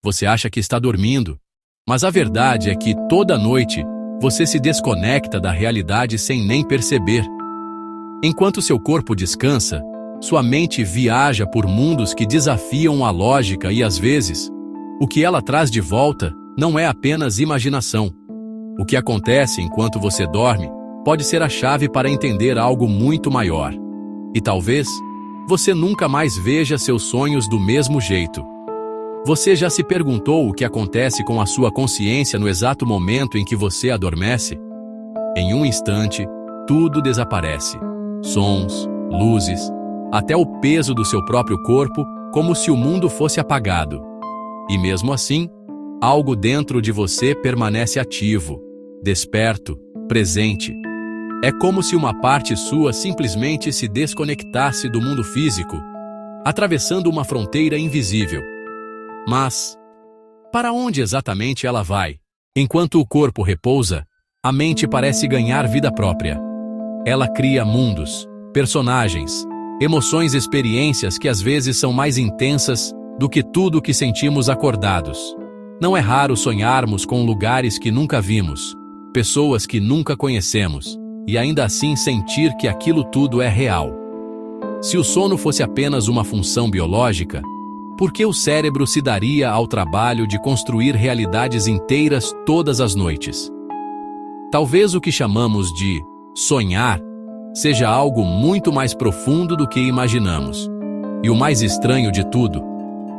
Você acha que está dormindo, mas a verdade é que toda noite você se desconecta da realidade sem nem perceber. Enquanto seu corpo descansa, sua mente viaja por mundos que desafiam a lógica e, às vezes, o que ela traz de volta não é apenas imaginação. O que acontece enquanto você dorme pode ser a chave para entender algo muito maior. E talvez você nunca mais veja seus sonhos do mesmo jeito. Você já se perguntou o que acontece com a sua consciência no exato momento em que você adormece? Em um instante, tudo desaparece. Sons, luzes, até o peso do seu próprio corpo, como se o mundo fosse apagado. E mesmo assim, algo dentro de você permanece ativo, desperto, presente. É como se uma parte sua simplesmente se desconectasse do mundo físico, atravessando uma fronteira invisível. Mas, para onde exatamente ela vai? Enquanto o corpo repousa, a mente parece ganhar vida própria. Ela cria mundos, personagens, emoções e experiências que às vezes são mais intensas do que tudo o que sentimos acordados. Não é raro sonharmos com lugares que nunca vimos, pessoas que nunca conhecemos, e ainda assim sentir que aquilo tudo é real. Se o sono fosse apenas uma função biológica, por que o cérebro se daria ao trabalho de construir realidades inteiras todas as noites? Talvez o que chamamos de sonhar seja algo muito mais profundo do que imaginamos. E o mais estranho de tudo,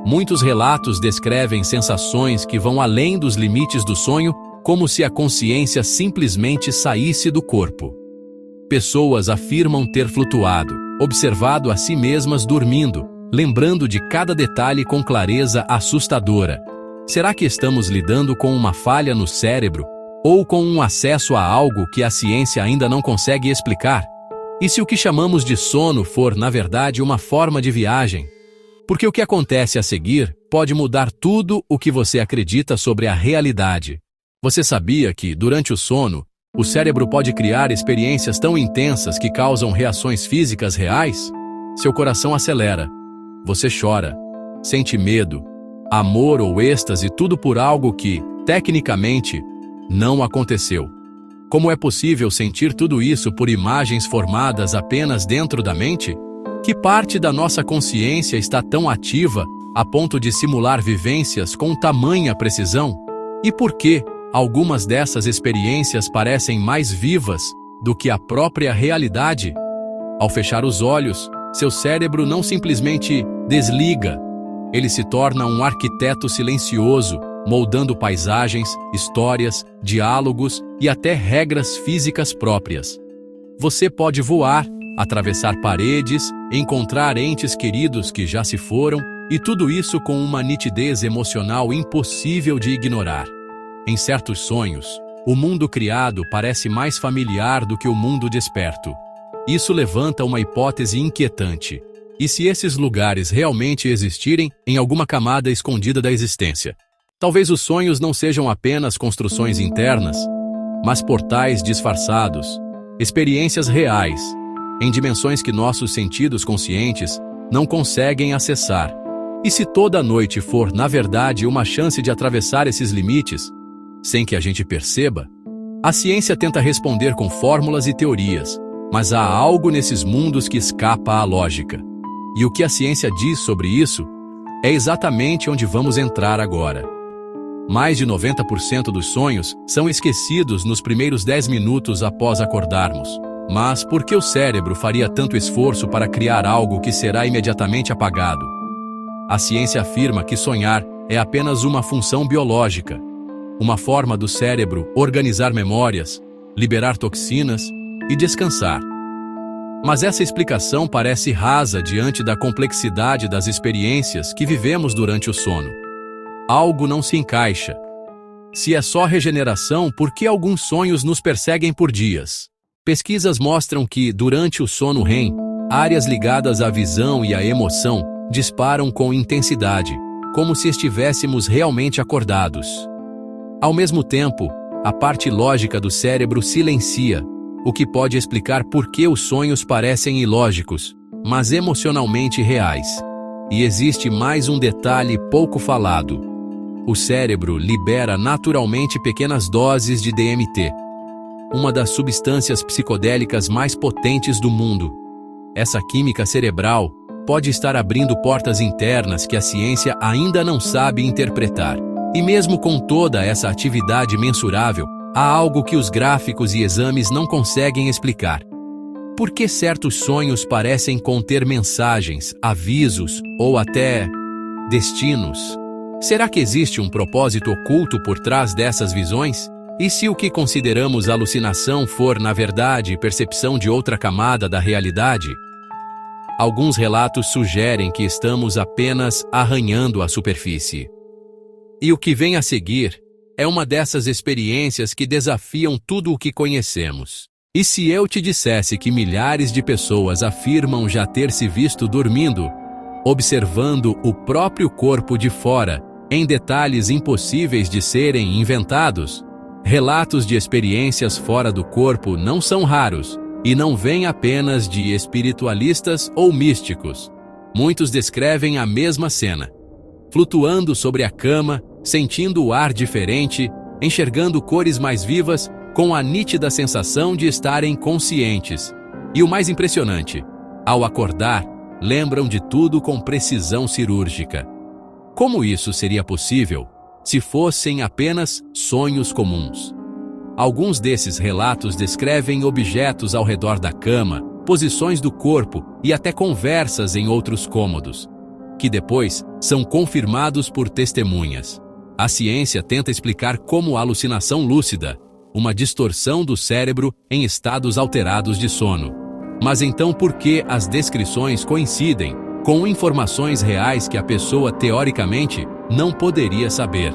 muitos relatos descrevem sensações que vão além dos limites do sonho, como se a consciência simplesmente saísse do corpo. Pessoas afirmam ter flutuado, observado a si mesmas dormindo, lembrando de cada detalhe com clareza assustadora. Será que estamos lidando com uma falha no cérebro ou com um acesso a algo que a ciência ainda não consegue explicar? E se o que chamamos de sono for, na verdade, uma forma de viagem? Porque o que acontece a seguir pode mudar tudo o que você acredita sobre a realidade. Você sabia que, durante o sono, o cérebro pode criar experiências tão intensas que causam reações físicas reais? Seu coração acelera. Você chora, sente medo, amor ou êxtase, tudo por algo que, tecnicamente, não aconteceu. Como é possível sentir tudo isso por imagens formadas apenas dentro da mente? Que parte da nossa consciência está tão ativa a ponto de simular vivências com tamanha precisão? E por que algumas dessas experiências parecem mais vivas do que a própria realidade? Ao fechar os olhos, seu cérebro não simplesmente desliga. Ele se torna um arquiteto silencioso, moldando paisagens, histórias, diálogos e até regras físicas próprias. Você pode voar, atravessar paredes, encontrar entes queridos que já se foram, e tudo isso com uma nitidez emocional impossível de ignorar. Em certos sonhos, o mundo criado parece mais familiar do que o mundo desperto. Isso levanta uma hipótese inquietante. E se esses lugares realmente existirem em alguma camada escondida da existência? Talvez os sonhos não sejam apenas construções internas, mas portais disfarçados, experiências reais, em dimensões que nossos sentidos conscientes não conseguem acessar. E se toda noite for, na verdade, uma chance de atravessar esses limites, sem que a gente perceba? A ciência tenta responder com fórmulas e teorias, mas há algo nesses mundos que escapa à lógica. E o que a ciência diz sobre isso é exatamente onde vamos entrar agora. Mais de 90% dos sonhos são esquecidos nos primeiros 10 minutos após acordarmos. Mas por que o cérebro faria tanto esforço para criar algo que será imediatamente apagado? A ciência afirma que sonhar é apenas uma função biológica, uma forma do cérebro organizar memórias, liberar toxinas e descansar. Mas essa explicação parece rasa diante da complexidade das experiências que vivemos durante o sono. Algo não se encaixa. Se é só regeneração, por que alguns sonhos nos perseguem por dias? Pesquisas mostram que, durante o sono REM, áreas ligadas à visão e à emoção disparam com intensidade, como se estivéssemos realmente acordados. Ao mesmo tempo, a parte lógica do cérebro silencia, o que pode explicar por que os sonhos parecem ilógicos, mas emocionalmente reais. E existe mais um detalhe pouco falado. o cérebro libera naturalmente pequenas doses de DMT, uma das substâncias psicodélicas mais potentes do mundo. Essa química cerebral pode estar abrindo portas internas que a ciência ainda não sabe interpretar. E mesmo com toda essa atividade mensurável, há algo que os gráficos e exames não conseguem explicar. Por que certos sonhos parecem conter mensagens, avisos ou até destinos? Será que existe um propósito oculto por trás dessas visões? E se o que consideramos alucinação for, na verdade, percepção de outra camada da realidade? Alguns relatos sugerem que estamos apenas arranhando a superfície. E o que vem a seguir é uma dessas experiências que desafiam tudo o que conhecemos. E se eu te dissesse que milhares de pessoas afirmam já ter se visto dormindo, observando o próprio corpo de fora, em detalhes impossíveis de serem inventados? Relatos de experiências fora do corpo não são raros e não vêm apenas de espiritualistas ou místicos. Muitos descrevem a mesma cena: flutuando sobre a cama, sentindo o ar diferente, enxergando cores mais vivas, com a nítida sensação de estarem conscientes. E o mais impressionante, ao acordar, lembram de tudo com precisão cirúrgica. Como isso seria possível se fossem apenas sonhos comuns? Alguns desses relatos descrevem objetos ao redor da cama, posições do corpo e até conversas em outros cômodos, que depois são confirmados por testemunhas. A ciência tenta explicar como a alucinação lúcida, uma distorção do cérebro em estados alterados de sono. Mas então por que as descrições coincidem com informações reais que a pessoa teoricamente não poderia saber?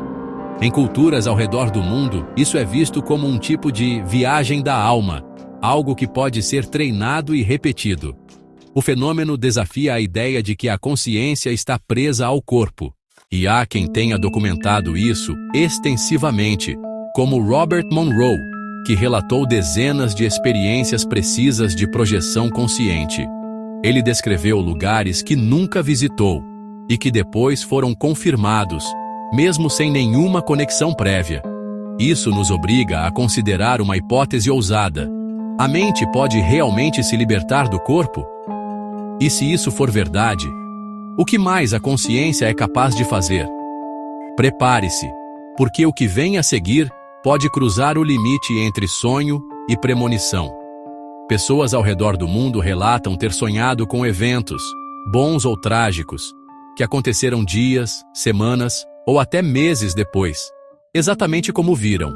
Em culturas ao redor do mundo, isso é visto como um tipo de viagem da alma, algo que pode ser treinado e repetido. O fenômeno desafia a ideia de que a consciência está presa ao corpo. E há quem tenha documentado isso extensivamente, como Robert Monroe, que relatou dezenas de experiências precisas de projeção consciente. Ele descreveu lugares que nunca visitou e que depois foram confirmados, mesmo sem nenhuma conexão prévia. Isso nos obriga a considerar uma hipótese ousada: a mente pode realmente se libertar do corpo? E se isso for verdade, o que mais a consciência é capaz de fazer? Prepare-se, porque o que vem a seguir pode cruzar o limite entre sonho e premonição. Pessoas ao redor do mundo relatam ter sonhado com eventos, bons ou trágicos, que aconteceram dias, semanas ou até meses depois, exatamente como viram.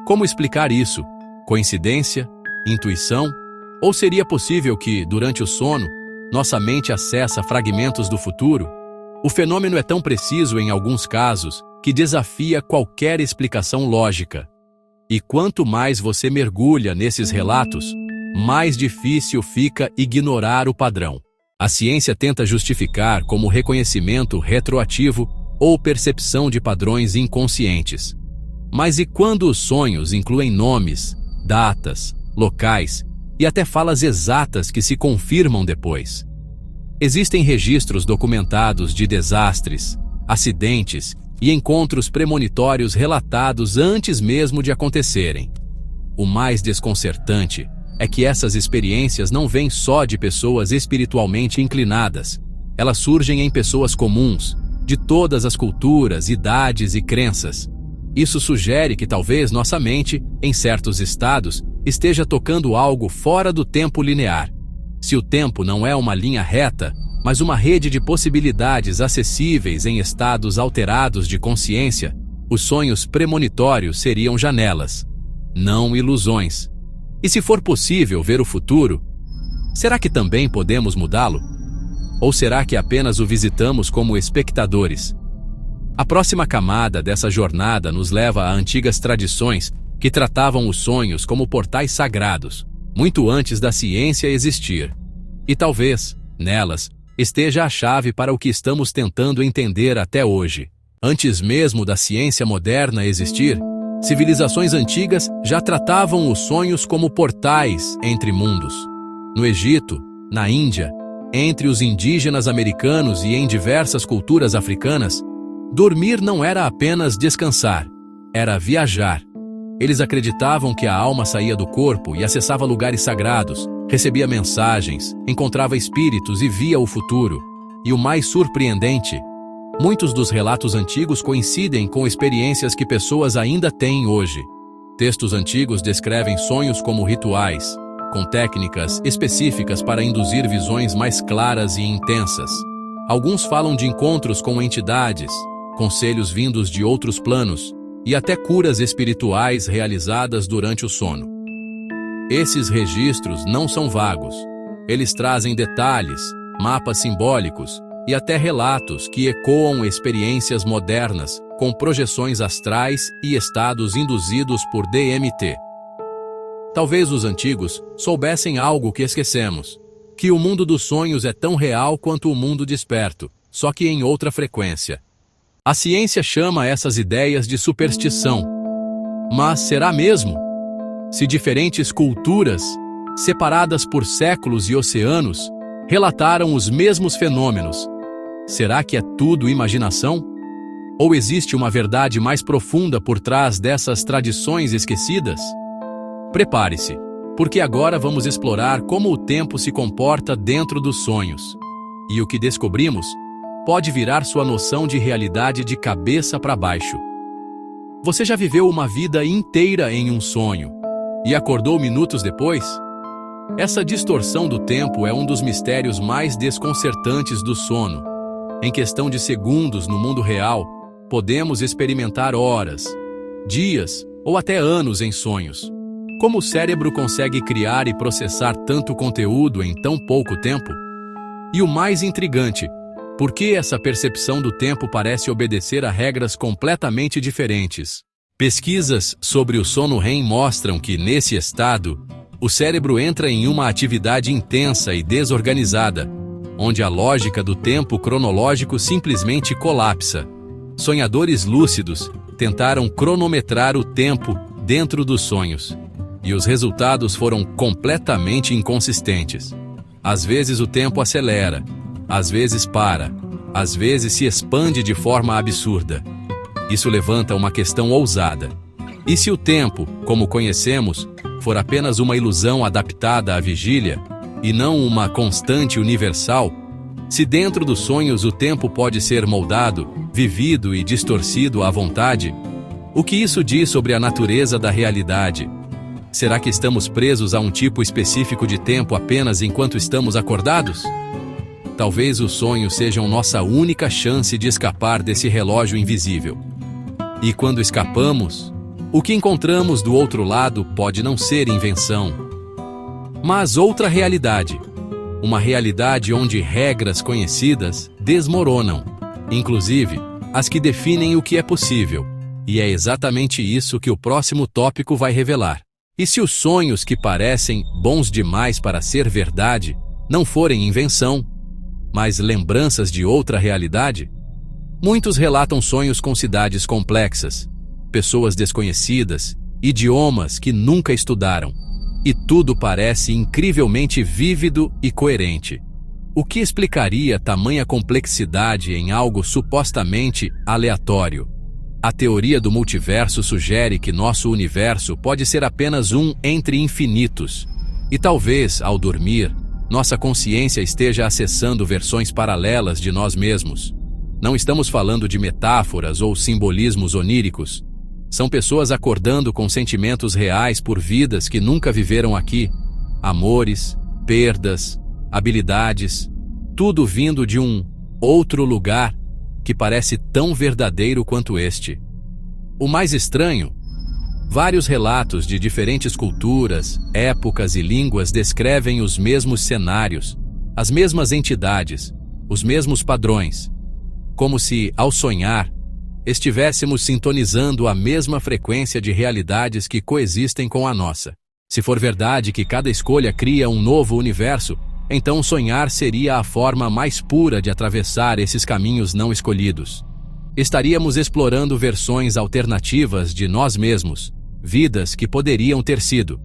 Como explicar isso? Coincidência? Intuição? Ou seria possível que, durante o sono, nossa mente acessa fragmentos do futuro? O fenômeno é tão preciso em alguns casos que desafia qualquer explicação lógica. E quanto mais você mergulha nesses relatos, mais difícil fica ignorar o padrão. A ciência tenta justificar como reconhecimento retroativo ou percepção de padrões inconscientes. Mas e quando os sonhos incluem nomes, datas, locais e até falas exatas que se confirmam depois? Existem registros documentados de desastres, acidentes e encontros premonitórios relatados antes mesmo de acontecerem. O mais desconcertante é que essas experiências não vêm só de pessoas espiritualmente inclinadas. Elas surgem em pessoas comuns, de todas as culturas, idades e crenças. Isso sugere que talvez nossa mente, em certos estados, esteja tocando algo fora do tempo linear. Se o tempo não é uma linha reta, mas uma rede de possibilidades acessíveis em estados alterados de consciência, os sonhos premonitórios seriam janelas, não ilusões. E se for possível ver o futuro, será que também podemos mudá-lo? Ou será que apenas o visitamos como espectadores? A próxima camada dessa jornada nos leva a antigas tradições que tratavam os sonhos como portais sagrados, muito antes da ciência existir. E talvez, nelas, esteja a chave para o que estamos tentando entender até hoje. Antes mesmo da ciência moderna existir, civilizações antigas já tratavam os sonhos como portais entre mundos. No Egito, na Índia, entre os indígenas americanos e em diversas culturas africanas, Dormir não era apenas descansar, era viajar. Eles acreditavam que a alma saía do corpo e acessava lugares sagrados, recebia mensagens, encontrava espíritos e via o futuro. E o mais surpreendente, muitos dos relatos antigos coincidem com experiências que pessoas ainda têm hoje. Textos antigos descrevem sonhos como rituais, com técnicas específicas para induzir visões mais claras e intensas. Alguns falam de encontros com entidades, conselhos vindos de outros planos e até curas espirituais realizadas durante o sono. Esses registros não são vagos. Eles trazem detalhes, mapas simbólicos e até relatos que ecoam experiências modernas com projeções astrais e estados induzidos por DMT. Talvez os antigos soubessem algo que esquecemos, que o mundo dos sonhos é tão real quanto o mundo desperto, só que em outra frequência. A ciência chama essas ideias de superstição. Mas será mesmo? Se diferentes culturas, separadas por séculos e oceanos, relataram os mesmos fenômenos, será que é tudo imaginação? Ou existe uma verdade mais profunda por trás dessas tradições esquecidas? Prepare-se, porque agora vamos explorar como o tempo se comporta dentro dos sonhos. E o que descobrimos pode virar sua noção de realidade de cabeça para baixo. Você já viveu uma vida inteira em um sonho e acordou minutos depois? Essa distorção do tempo é um dos mistérios mais desconcertantes do sono. Em questão de segundos no mundo real, podemos experimentar horas, dias ou até anos em sonhos. Como o cérebro consegue criar e processar tanto conteúdo em tão pouco tempo? E o mais intrigante, por que essa percepção do tempo parece obedecer a regras completamente diferentes? Pesquisas sobre o sono REM mostram que, nesse estado, o cérebro entra em uma atividade intensa e desorganizada, onde a lógica do tempo cronológico simplesmente colapsa. Sonhadores lúcidos tentaram cronometrar o tempo dentro dos sonhos, e os resultados foram completamente inconsistentes. Às vezes o tempo acelera, às vezes para, às vezes se expande de forma absurda. Isso levanta uma questão ousada. E se o tempo, como conhecemos, for apenas uma ilusão adaptada à vigília, e não uma constante universal? Se dentro dos sonhos o tempo pode ser moldado, vivido e distorcido à vontade, o que isso diz sobre a natureza da realidade? Será que estamos presos a um tipo específico de tempo apenas enquanto estamos acordados? Talvez os sonhos sejam nossa única chance de escapar desse relógio invisível. E quando escapamos, o que encontramos do outro lado pode não ser invenção, mas outra realidade. Uma realidade onde regras conhecidas desmoronam, inclusive as que definem o que é possível. E é exatamente isso que o próximo tópico vai revelar. E se os sonhos que parecem bons demais para ser verdade não forem invenção, mas lembranças de outra realidade? Muitos relatam sonhos com cidades complexas, pessoas desconhecidas, idiomas que nunca estudaram, e tudo parece incrivelmente vívido e coerente. O que explicaria tamanha complexidade em algo supostamente aleatório? A teoria do multiverso sugere que nosso universo pode ser apenas um entre infinitos, e talvez, ao dormir, nossa consciência esteja acessando versões paralelas de nós mesmos. Não estamos falando de metáforas ou simbolismos oníricos. São pessoas acordando com sentimentos reais por vidas que nunca viveram aqui. Amores, perdas, habilidades, tudo vindo de um outro lugar que parece tão verdadeiro quanto este. O mais estranho, vários relatos de diferentes culturas, épocas e línguas descrevem os mesmos cenários, as mesmas entidades, os mesmos padrões, como se, ao sonhar, estivéssemos sintonizando a mesma frequência de realidades que coexistem com a nossa. Se for verdade que cada escolha cria um novo universo, então sonhar seria a forma mais pura de atravessar esses caminhos não escolhidos. Estaríamos explorando versões alternativas de nós mesmos, vidas que poderiam ter sido,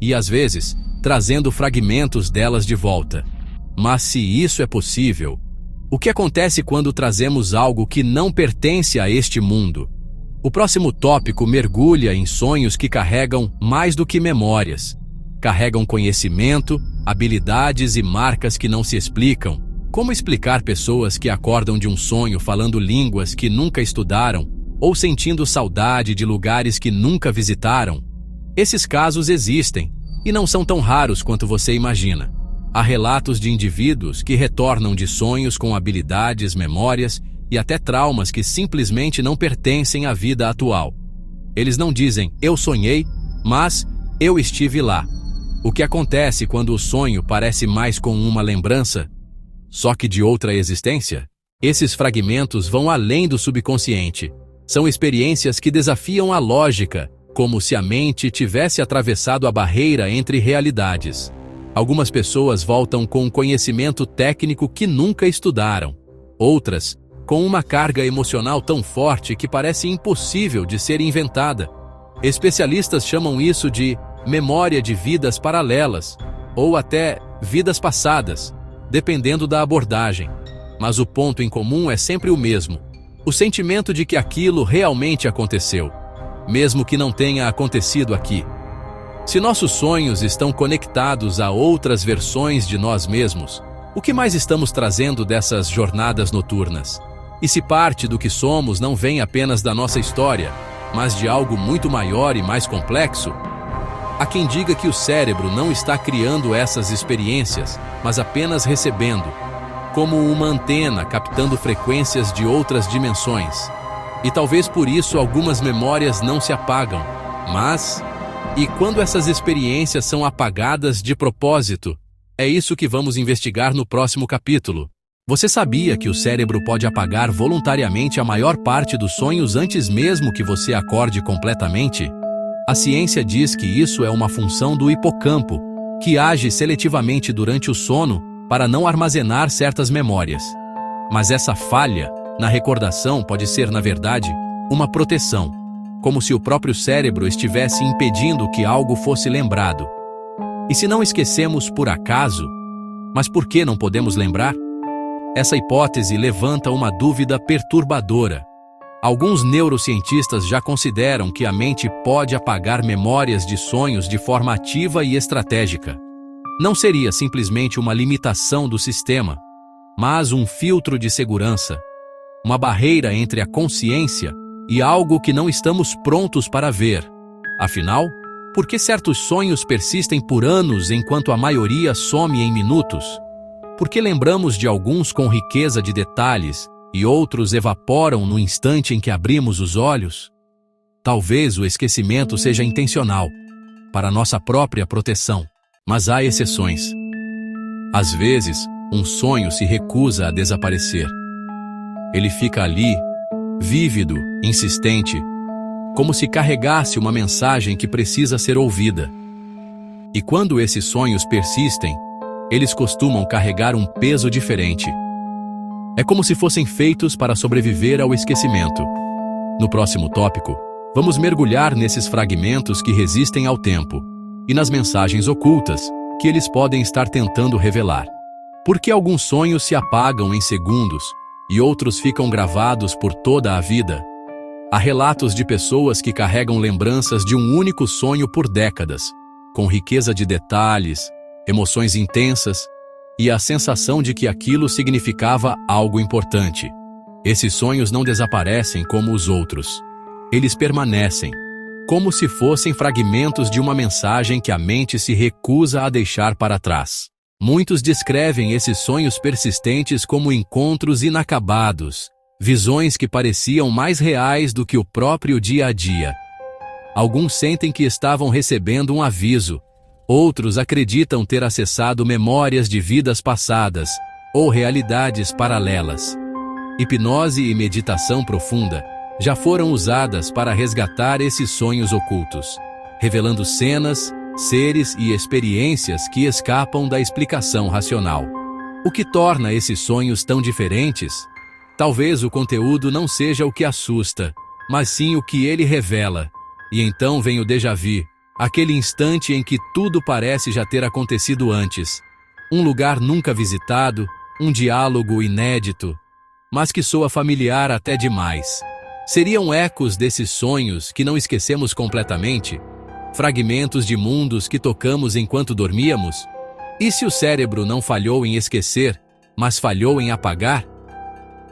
e às vezes, trazendo fragmentos delas de volta. Mas se isso é possível, O que acontece quando trazemos algo que não pertence a este mundo? O próximo tópico mergulha em sonhos que carregam mais do que memórias. Carregam conhecimento, habilidades e marcas que não se explicam. Como explicar pessoas que acordam de um sonho falando línguas que nunca estudaram ou sentindo saudade de lugares que nunca visitaram? Esses casos existem e não são tão raros quanto você imagina. Há relatos de indivíduos que retornam de sonhos com habilidades, memórias e até traumas que simplesmente não pertencem à vida atual. Eles não dizem, eu sonhei, mas eu estive lá. O que acontece quando o sonho parece mais com uma lembrança, só que de outra existência? Esses fragmentos vão além do subconsciente. São experiências que desafiam a lógica, como se a mente tivesse atravessado a barreira entre realidades. Algumas pessoas voltam com um conhecimento técnico que nunca estudaram. Outras, com uma carga emocional tão forte que parece impossível de ser inventada. Especialistas chamam isso de memória de vidas paralelas, ou até vidas passadas, dependendo da abordagem. Mas o ponto em comum é sempre o mesmo: o sentimento de que aquilo realmente aconteceu, mesmo que não tenha acontecido aqui. Se nossos sonhos estão conectados a outras versões de nós mesmos, o que mais estamos trazendo dessas jornadas noturnas? E se parte do que somos não vem apenas da nossa história, mas de algo muito maior e mais complexo? Há quem diga que o cérebro não está criando essas experiências, mas apenas recebendo, como uma antena captando frequências de outras dimensões. E talvez por isso algumas memórias não se apagam. Mas, e quando essas experiências são apagadas de propósito? É isso que vamos investigar no próximo capítulo. Você sabia que o cérebro pode apagar voluntariamente a maior parte dos sonhos antes mesmo que você acorde completamente? A ciência diz que isso é uma função do hipocampo, que age seletivamente durante o sono para não armazenar certas memórias. Mas essa falha na recordação pode ser, na verdade, uma proteção, como se o próprio cérebro estivesse impedindo que algo fosse lembrado. E se não esquecemos por acaso, mas por que não podemos lembrar? Essa hipótese levanta uma dúvida perturbadora. Alguns neurocientistas já consideram que a mente pode apagar memórias de sonhos de forma ativa e estratégica. Não seria simplesmente uma limitação do sistema, mas um filtro de segurança, uma barreira entre a consciência e algo que não estamos prontos para ver. Afinal, por que certos sonhos persistem por anos enquanto a maioria some em minutos? Por que lembramos de alguns com riqueza de detalhes e outros evaporam no instante em que abrimos os olhos? Talvez o esquecimento seja intencional, para nossa própria proteção. Mas há exceções. Às vezes, um sonho se recusa a desaparecer. Ele fica ali, vívido, insistente, como se carregasse uma mensagem que precisa ser ouvida. E quando esses sonhos persistem, eles costumam carregar um peso diferente. É como se fossem feitos para sobreviver ao esquecimento. No próximo tópico, vamos mergulhar nesses fragmentos que resistem ao tempo e nas mensagens ocultas que eles podem estar tentando revelar. Por que alguns sonhos se apagam em segundos e outros ficam gravados por toda a vida? Há relatos de pessoas que carregam lembranças de um único sonho por décadas, com riqueza de detalhes, emoções intensas e a sensação de que aquilo significava algo importante. Esses sonhos não desaparecem como os outros. Eles permanecem, como se fossem fragmentos de uma mensagem que a mente se recusa a deixar para trás. Muitos descrevem esses sonhos persistentes como encontros inacabados, visões que pareciam mais reais do que o próprio dia a dia. Alguns sentem que estavam recebendo um aviso, outros acreditam ter acessado memórias de vidas passadas ou realidades paralelas. Hipnose e meditação profunda já foram usadas para resgatar esses sonhos ocultos, revelando cenas, seres e experiências que escapam da explicação racional. O que torna esses sonhos tão diferentes? Talvez o conteúdo não seja o que assusta, mas sim o que ele revela. E então vem o déjà vu, aquele instante em que tudo parece já ter acontecido antes. Um lugar nunca visitado, um diálogo inédito, mas que soa familiar até demais. Seriam ecos desses sonhos que não esquecemos completamente? Fragmentos de mundos que tocamos enquanto dormíamos? E se o cérebro não falhou em esquecer, mas falhou em apagar?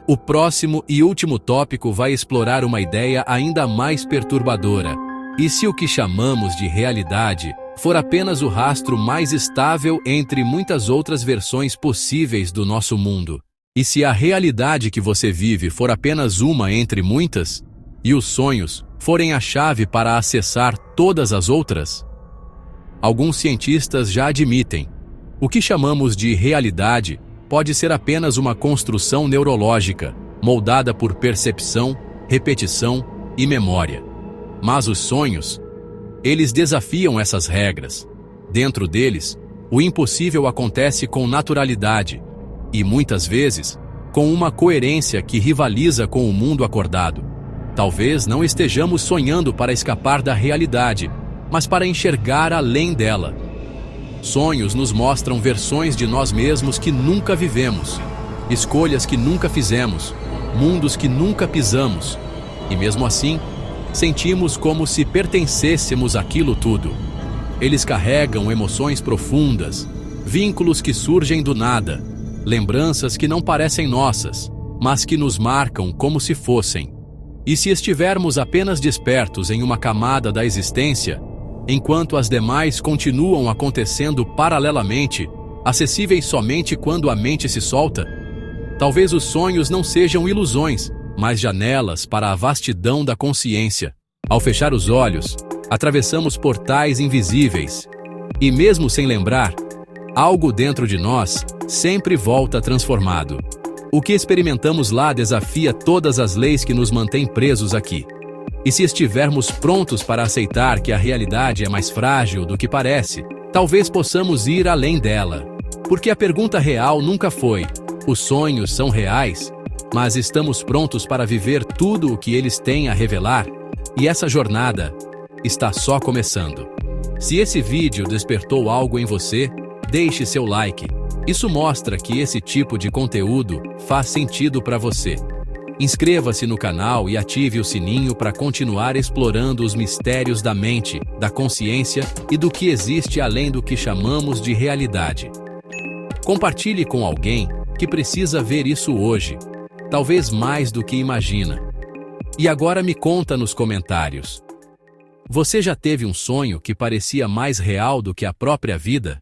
O próximo e último tópico vai explorar uma ideia ainda mais perturbadora. E se o que chamamos de realidade for apenas o rastro mais estável entre muitas outras versões possíveis do nosso mundo? E se a realidade que você vive for apenas uma entre muitas, e os sonhos forem a chave para acessar todas as outras? Alguns cientistas já admitem: o que chamamos de realidade pode ser apenas uma construção neurológica, moldada por percepção, repetição e memória. Mas os sonhos, eles desafiam essas regras. Dentro deles, o impossível acontece com naturalidade e, muitas vezes, com uma coerência que rivaliza com o mundo acordado. Talvez não estejamos sonhando para escapar da realidade, mas para enxergar além dela. Sonhos nos mostram versões de nós mesmos que nunca vivemos, escolhas que nunca fizemos, mundos que nunca pisamos. E mesmo assim, sentimos como se pertencêssemos àquilo tudo. Eles carregam emoções profundas, vínculos que surgem do nada, lembranças que não parecem nossas, mas que nos marcam como se fossem. E se estivermos apenas despertos em uma camada da existência, enquanto as demais continuam acontecendo paralelamente, acessíveis somente quando a mente se solta? Talvez os sonhos não sejam ilusões, mas janelas para a vastidão da consciência. Ao fechar os olhos, atravessamos portais invisíveis. E mesmo sem lembrar, algo dentro de nós sempre volta transformado. O que experimentamos lá desafia todas as leis que nos mantêm presos aqui. E se estivermos prontos para aceitar que a realidade é mais frágil do que parece, talvez possamos ir além dela. Porque a pergunta real nunca foi: os sonhos são reais? Mas estamos prontos para viver tudo o que eles têm a revelar? E essa jornada está só começando. Se esse vídeo despertou algo em você, deixe seu like. Isso mostra que esse tipo de conteúdo faz sentido para você. Inscreva-se no canal e ative o sininho para continuar explorando os mistérios da mente, da consciência e do que existe além do que chamamos de realidade. Compartilhe com alguém que precisa ver isso hoje, talvez mais do que imagina. E agora me conta nos comentários: você já teve um sonho que parecia mais real do que a própria vida?